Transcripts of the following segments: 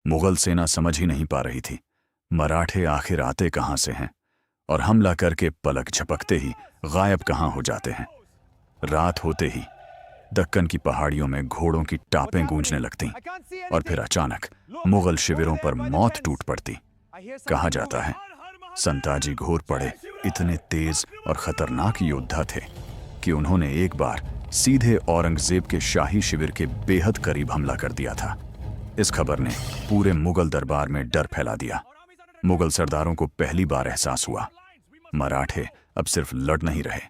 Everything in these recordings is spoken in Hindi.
मुगल सेना समझ ही नहीं पा रही थी मराठे आखिर आते कहाँ से हैं और हमला करके पलक झपकते ही गायब कहाँ हो जाते हैं। रात होते ही दक्कन की पहाड़ियों में घोड़ों की टापें गूंजने लगतीं और फिर अचानक मुगल शिविरों पर मौत टूट पड़ती। कहा जाता है संताजी घोर पड़े इतने तेज और खतरनाक योद्धा थे कि उन्होंने एक बार सीधे औरंगजेब के शाही शिविर के बेहद करीब हमला कर दिया था। इस खबर ने पूरे मुगल दरबार में डर फैला दिया। मुगल सरदारों को पहली बार एहसास हुआ मराठे अब सिर्फ लड़ नहीं रहे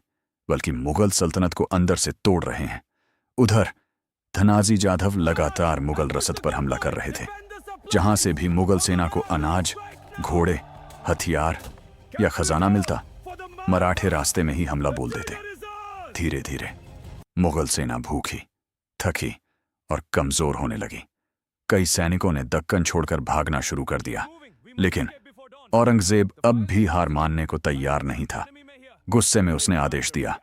बल्कि मुगल सल्तनत को अंदर से तोड़ रहे हैं। उधर धनाजी जाधव लगातार मुगल रसद पर हमला कर रहे थे। जहां से भी मुगल सेना को अनाज, घोड़े, हथियार या खजाना मिलता, मराठे रास्ते में ही हमला बोल देते। धीरे धीरे मुगल सेना भूखी, थकी और कमजोर होने लगी। कई सैनिकों ने दक्कन छोड़कर भागना शुरू कर दिया, लेकिन औरंगजेब अब भी हार मानने को तैयार नहीं था। गुस्से में उसने आदेश दिया,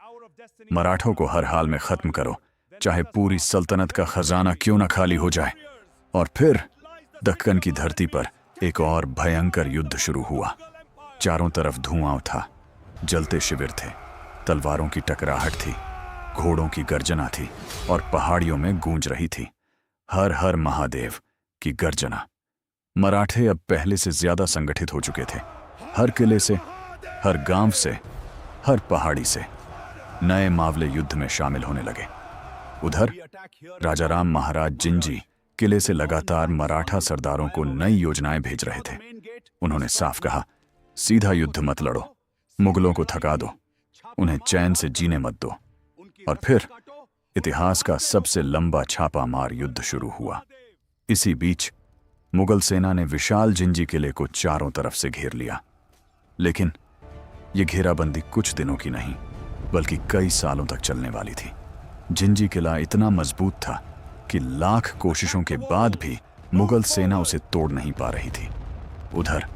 मराठों को हर हाल में खत्म करो, चाहे पूरी सल्तनत का खजाना क्यों न खाली हो जाए। और फिर दक्कन की धरती पर एक और भयंकर युद्ध शुरू हुआ। चारों तरफ धुआं था, जलते शिविर थे, तलवारों की टकराहट थी, घोड़ों की गर्जना थी और पहाड़ियों में गूंज रही थी हर हर महादेव की गर्जना। मराठे अब पहले से ज्यादा संगठित हो चुके थे। हर किले से, हर गांव से, हर पहाड़ी से नए मावले युद्ध में शामिल होने लगे। उधर राजाराम महाराज जिंजी किले से लगातार मराठा सरदारों को नई योजनाएं भेज रहे थे। उन्होंने साफ कहा, सीधा युद्ध मत लड़ो, मुगलों को थका दो, उन्हें चैन से जीने मत दो। और फिर इतिहास का सबसे लंबा छापामार युद्ध शुरू हुआ। इसी बीच मुगल सेना ने विशाल जिंजी किले को चारों तरफ से घेर लिया। लेकिन यह घेराबंदी कुछ दिनों की नहीं बल्कि कई सालों तक चलने वाली थी। जिंजी किला इतना मजबूत था कि लाख कोशिशों के बाद भी मुगल सेना उसे तोड़ नहीं पा रही थी। उधर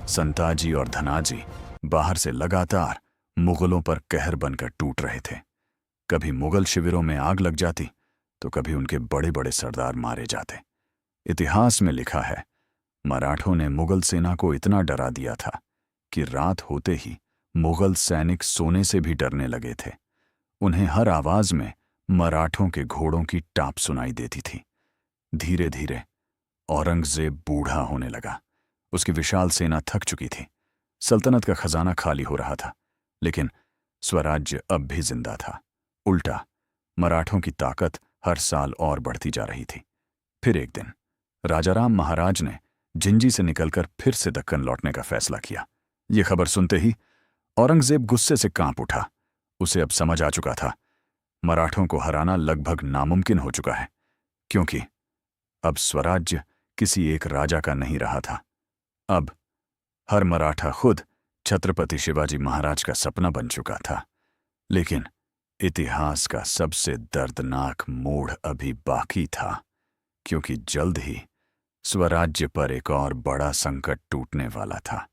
संताजी और धनाजी बाहर से लगातार मुगलों पर कहर बनकर टूट रहे थे। कभी मुगल शिविरों में आग लग जाती तो कभी उनके बड़े बड़े सरदार मारे जाते। इतिहास में लिखा है, मराठों ने मुगल सेना को इतना डरा दिया था कि रात होते ही मुगल सैनिक सोने से भी डरने लगे थे। उन्हें हर आवाज में मराठों के घोड़ों की टाप सुनाई देती थी। धीरे धीरे औरंगजेब बूढ़ा होने लगा। उसकी विशाल सेना थक चुकी थी, सल्तनत का खजाना खाली हो रहा था, लेकिन स्वराज्य अब भी जिंदा था। उल्टा मराठों की ताकत हर साल और बढ़ती जा रही थी। फिर एक दिन राजाराम महाराज ने जिंजी से निकलकर फिर से दक्कन लौटने का फैसला किया। ये खबर सुनते ही औरंगजेब गुस्से से कांप उठा। उसे अब समझ आ चुका था मराठों को हराना लगभग नामुमकिन हो चुका है, क्योंकि अब स्वराज्य किसी एक राजा का नहीं रहा था। अब हर मराठा खुद छत्रपति शिवाजी महाराज का सपना बन चुका था। लेकिन इतिहास का सबसे दर्दनाक मोड़ अभी बाकी था, क्योंकि जल्द ही स्वराज्य पर एक और बड़ा संकट टूटने वाला था।